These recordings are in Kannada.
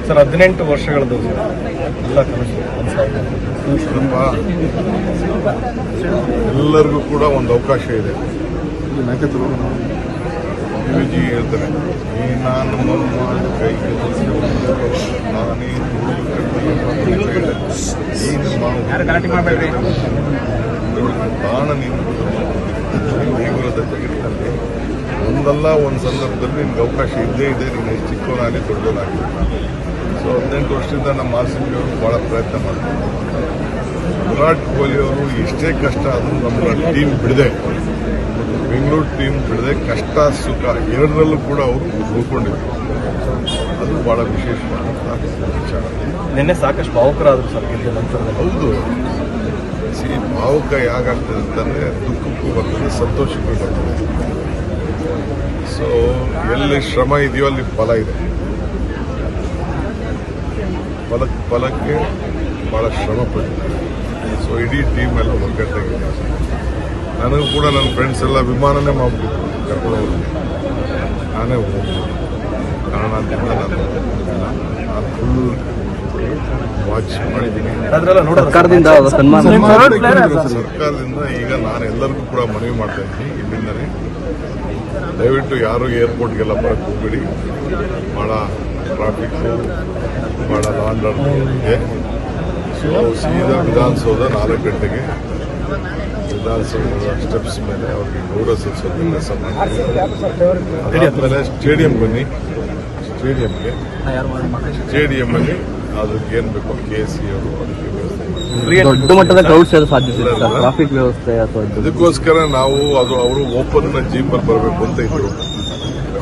ಸರ್ 18 ವರ್ಷಗಳದ್ದು ಎಲ್ಲ ಕನಸು ಎಲ್ಲರಿಗೂ ಕೂಡ ಒಂದು ಅವಕಾಶ ಇದೆ. ವಿಜಿ ಹೇಳ್ತಾರೆ, ನಾನು ಕೈಗೆ ನಾನೇ ಪ್ರಾಣ ನೀಗುರದ ಜಗತ್ತಲ್ಲಿ ಒಂದಲ್ಲ ಒಂದು ಸಂದರ್ಭದಲ್ಲಿ ನಿಮ್ಗೆ ಅವಕಾಶ ಇದ್ದೇ ಇದೆ. ನೀನು ಎಷ್ಟು ಚಿಕ್ಕವನಾಗಲಿ ದೊಡ್ಡವನಾಗಲಿ. ಸೊ 18 ವರ್ಷದಿಂದ ನಮ್ಮ ಆರ್.ಸಿ.ಬಿ ಅವರು ಭಾಳ ಪ್ರಯತ್ನ ಮಾಡ್ತಾರೆ. ವಿರಾಟ್ ಕೊಹ್ಲಿ ಅವರು ಎಷ್ಟೇ ಕಷ್ಟ ಆದರೂ ನಮ್ಮ ಟೀಮ್ ಬಿಡದೆ, ಬೆಂಗಳೂರು ಟೀಮ್ ಬಿಡದೆ ಕಷ್ಟ ಸುಖ ಎರಡರಲ್ಲೂ ಕೂಡ ಅವರು ಉಳ್ಕೊಂಡಿದ್ರು. ಅದು ಭಾಳ ವಿಶೇಷವಾದಂತಹ ವಿಚಾರ. ನಿನ್ನೆ ಸಾಕಷ್ಟು ಭಾವುಕರಾದರು ಸರ್ ಗೆದ್ದ ನಂತರ. ಹೌದು, ಭಾವುಕ ಯಾಗಾಗ್ತದೆ ಅಂತಂದರೆ ದುಃಖಕ್ಕೂ ಬರ್ತದೆ, ಸಂತೋಷಕ್ಕೂ ಬರ್ತದೆ. ಸೊ ಎಲ್ಲಿ ಶ್ರಮ ಇದೆಯೋ ಅಲ್ಲಿ ಫಲ ಇದೆ. ಫಲಕ್ಕೆ ಭಾಳ ಶ್ರಮ ಪಟ್ಟಿದ್ದಾರೆ. ಸೊ ಇಡೀ ಟೀಮ್ ಎಲ್ಲ ಒಗ್ಗಟ್ಟಾಗಿದೆ. ನನಗೂ ಕೂಡ ನನ್ನ ಫ್ರೆಂಡ್ಸ್ ಎಲ್ಲ ವಿಮಾನನೇ ಮಾಡ್ಬಿಟ್ಟಿದ್ರು ಕರ್ಕೊಂಡೋಗಿ. ನಾನೇ ಹೋಗ್ಬೋದು ಕಾರಣದಿಂದ ನಾನು ಫುಲ್ ವಾಚ್ ಮಾಡಿದ್ದೀನಿ. ಸರ್ಕಾರದಿಂದ ಈಗ ನಾನು ಎಲ್ಲರಿಗೂ ಕೂಡ ಮನವಿ ಮಾಡ್ತಾ ಇದ್ದೀನಿ, ಇಲ್ಲಿಂದನೇ ದಯವಿಟ್ಟು ಯಾರು ಏರ್ಪೋರ್ಟ್ಗೆಲ್ಲ ಬರಕ್ಕೆ ಹೋಗ್ಬೇಡಿ. ಭಾಳ ಟ್ರಾಫಿಕ್ಕು, ಭಾಳ ಲಾಂಡ್ ಆರ್ಡರ್ ಇದೆ. ಸೊ ಸೀದಾ ವಿಧಾನಸೌಧ 4 ಗಂಟೆಗೆ ವಿಧಾನಸೌಧದ ಸ್ಟೆಪ್ಸ್ ಮೇಲೆ ಅವ್ರಿಗೆ ಗೌರವ ಸಲ್ಲಿಸೋದು ಕೆಲಸ ಮಾಡಿ. ಅದಾದಮೇಲೆ ಸ್ಟೇಡಿಯಂ ಬನ್ನಿ. ಸ್ಟೇಡಿಯಂನಲ್ಲಿ ಅದಕ್ಕೆ ಏನು ಬೇಕೋ KC ಅವರು ಅದಕ್ಕೆ ವ್ಯವಸ್ಥೆ ದೊಡ್ಡ ಮಟ್ಟದ ಕ್ರೌಡ್ ಸೇರೋ ಸಾಧ್ಯತೆ ಇದೆ ಸರ್. ಟ್ರಾಫಿಕ್ ವ್ಯವಸ್ಥೆ ಅಥವಾ ಅದಕ್ಕೋಸ್ಕರ ನಾವು ಅವರು ಓಪನ್ ಜೀಪಲ್ಲಿ ಬರಬೇಕು ಅಂತ ಇದ್ರು.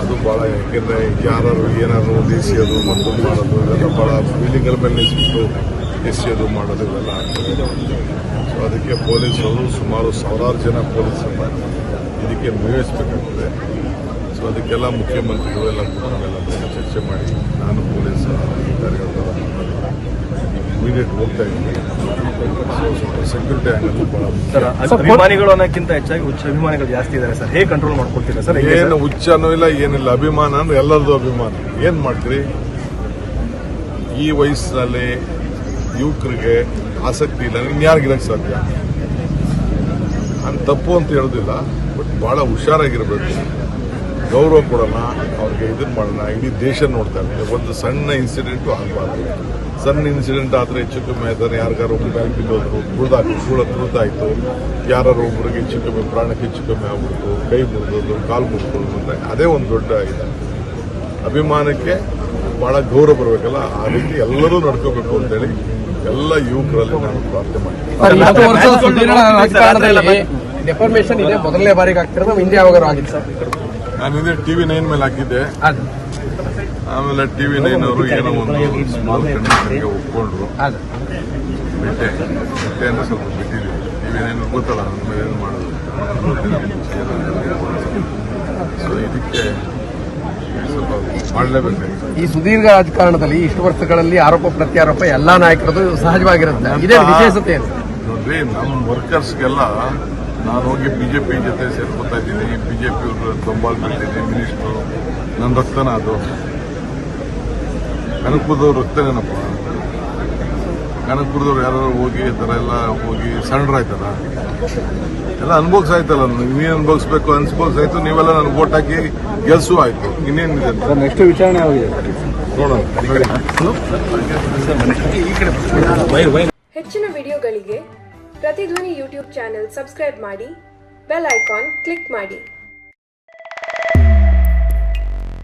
ಅದು ಭಾಳ, ಯಾಕೆಂದರೆ ಯಾರು ಏನಾದ್ರು ಎಸೆಯೋದು ಮತ್ತೊಂದು ಮಾಡೋದು ಇದೆಲ್ಲ ಭಾಳ ಬಿಲ್ಡಿಂಗ್ಗಳ ಮೇಲೆ ನಿಲ್ಲಿಸ್ಬಿಟ್ಟು ಎಸೆಯೋದು ಮಾಡೋದು ಇವೆಲ್ಲ ಆಗ್ತದೆ. ಸೊ ಅದಕ್ಕೆ ಪೊಲೀಸರು ಸುಮಾರು 1000 ಜನ ಪೊಲೀಸರನ್ನ ಇದಕ್ಕೆ ನಿಯೋಜಿಸಬೇಕಾಗ್ತದೆ. ಸೊ ಅದಕ್ಕೆಲ್ಲ ಮುಖ್ಯಮಂತ್ರಿಗಳು ಎಲ್ಲ ಚರ್ಚೆ ಮಾಡಿ ನಾನು ಪೊಲೀಸ್ ಅಧಿಕಾರಿಗಳ ಇಮಿಡಿಯೇಟ್ ಹೋಗ್ತಾ ಇದ್ದೀನಿ. ಸೊ ಸೆಕ್ಯೂರಿಟಿ ಆಗೋದು ಭಾಳ ಸರ್. ಅಭಿಮಾನಿಗಳು ಅನ್ನೋಕ್ಕಿಂತ ಹೆಚ್ಚಾಗಿ ಹುಚ್ಚ ಅಭಿಮಾನಿಗಳು ಜಾಸ್ತಿ ಇದ್ದಾರೆ ಸರ್. ಹೇಗೆ ಕಂಟ್ರೋಲ್ ಮಾಡ್ಕೊಳ್ತೀರಾ ಸರ್? ಏನು ಹುಚ್ಚನೂ ಇಲ್ಲ, ಏನಿಲ್ಲ. ಅಭಿಮಾನ ಅಂದ್ರೆ ಎಲ್ಲರದ್ದು ಅಭಿಮಾನ. ಏನು ಮಾಡ್ತೀರಿ? ಈ ವಯಸ್ಸಿನಲ್ಲಿ ಯುವಕರಿಗೆ ಆಸಕ್ತಿ ಇಲ್ಲ, ಇನ್ಯಾರಿಗಿರಕ್ಕೆ ಸಾಧ್ಯ? ನಾನು ತಪ್ಪು ಅಂತ ಹೇಳೋದಿಲ್ಲ, ಬಟ್ ಭಾಳ ಹುಷಾರಾಗಿರ್ಬೇಕು. ಗೌರವ ಕೊಡೋಣ, ಅವ್ರಿಗೆ ಇದನ್ನು ಮಾಡೋಣ. ಇಡೀ ದೇಶ ನೋಡ್ತಾ ಇರ್ತದೆ. ಒಂದು ಸಣ್ಣ ಇನ್ಸಿಡೆಂಟು ಆಗಬಾರ್ದು. ಸಣ್ಣ ಇನ್ಸಿಡೆಂಟ್ ಆದರೆ ಹೆಚ್ಚು ಕಮ್ಮಿ ಆಯ್ತಾರೆ. ಯಾರಿಗಾರು ಒಬ್ಬರು ಬ್ಯಾಂಕ್ ಬಿದ್ದೋದ್ರು, ತುಳಿದಾಯಿತು, ಯಾರು ಒಬ್ಬರಿಗೆ ಹೆಚ್ಚು ಕಮ್ಮಿ, ಪ್ರಾಣಕ್ಕೆ ಹೆಚ್ಚು ಕಮ್ಮಿ ಆಗ್ಬಿಡ್ತು, ಕೈ ಮುರಿದೋದು, ಕಾಲು ಮುರಿದೋದು ಅಂತ ಅದೇ ಒಂದು ದೊಡ್ಡ ಇದೆ. ಅಭಿಮಾನಕ್ಕೆ ಭಾಳ ಗೌರವ ಬರಬೇಕಲ್ಲ, ಆ ರೀತಿ ಎಲ್ಲರೂ ನಡ್ಕೋಬೇಕು ಅಂತೇಳಿ ಎಲ್ಲ ಯುವಕರಲ್ಲಿ ನಾನು ಪ್ರಾರ್ಥನೆ ಮಾಡ್ತೀನಿ. ಡೆಫಾರ್ಮೇಷನ್ ಇದೆ ಮೊದಲನೇ ಬಾರಿಗೆ ಆಗ್ತಿರೋದು ಹಿಂದೆ ಯಾವಾಗ ಆಗಿದೆ ಸರ್? ನಾನು ಹಿಂದೆ TV9 ಮೇಲೆ ಹಾಕಿದ್ದೆ. ಆಮೇಲೆ TV9 ಅವರು ಏನೋ ಒಂದು ಸ್ಮಾಲ್ ಕಂಡೀಷನ್ಗೆ ಒಪ್ಕೊಂಡ್ರು. ಬೆಟ್ಟೆ ಅಂದ್ರೆ ಸ್ವಲ್ಪ ಬಿಟ್ಟಿದ್ವಿ. TV9 ಗೊತ್ತಲ್ಲ ನನ್ನ ಮೇಲೆ ಏನು ಮಾಡೋದು. ಸೊ ಇದಕ್ಕೆ ಸ್ವಲ್ಪ ಮಾಡಲೇಬೇಕಾಗಿದೆ. ಈ ಸುದೀರ್ಘ ರಾಜಕಾರಣದಲ್ಲಿ ಇಷ್ಟು ವರ್ಷಗಳಲ್ಲಿ ಆರೋಪ ಪ್ರತ್ಯಾರೋಪ ಎಲ್ಲಾ ನಾಯಕರದು ಸಹಜವಾಗಿರುತ್ತೆ. ಇದೇ ವಿಶೇಷತೆ ನೋಡ್ರಿ, ನಮ್ಮ ವರ್ಕರ್ಸ್ಗೆಲ್ಲ ನಾನು ಹೋಗಿ ಬಿಜೆಪಿ ಜೊತೆ ಸೇರ್ಕೊತಾ ಇದ್ದೀನಿ. ಬಿಜೆಪಿ ಅವರು ಬೆಂಬಲ ಬಿಟ್ಟಿದ್ದೀನಿ. ಮಿನಿಸ್ಟ್ರು ನನ್ನ ರಕ್ತನ ಅದು. ಕನಕಪುರದವ್ರು ರಕ್ತನೇನಪ್ಪ. ಕನಕಪುರದವ್ರು ಯಾರು ಹೋಗಿ ಈ ಥರ ಎಲ್ಲ ಹೋಗಿ ಸರೆಂಡರ್ ಆಯ್ತಾರ? ಎಲ್ಲ ಅನುಭವಿಸಾಯ್ತಲ್ಲ. ನೀವೇನು ಅನುಭವಿಸ್ಬೇಕು ಅನ್ಸ್ಬೋಸಾಯ್ತು. ನೀವೆಲ್ಲ ನನಗೆ ವೋಟ್ ಹಾಕಿ ಗೆಲ್ಸು ಆಯ್ತು. ಇನ್ನೇನಿದೆ? ನೆಕ್ಸ್ಟ್ ವಿಚಾರಣೆ ಆಗಿದೆ ನೋಡೋಣ. ಹೆಚ್ಚಿನ ವಿಡಿಯೋಗಳಿಗೆ ಪ್ರತಿಧ್ವನಿ ಯೂಟ್ಯೂಬ್ ಚಾನೆಲ್ ಸಬ್ಸ್ಕ್ರೈಬ್ ಮಾಡಿ, ಬೆಲ್ ಐಕಾನ್ ಕ್ಲಿಕ್ ಮಾಡಿ.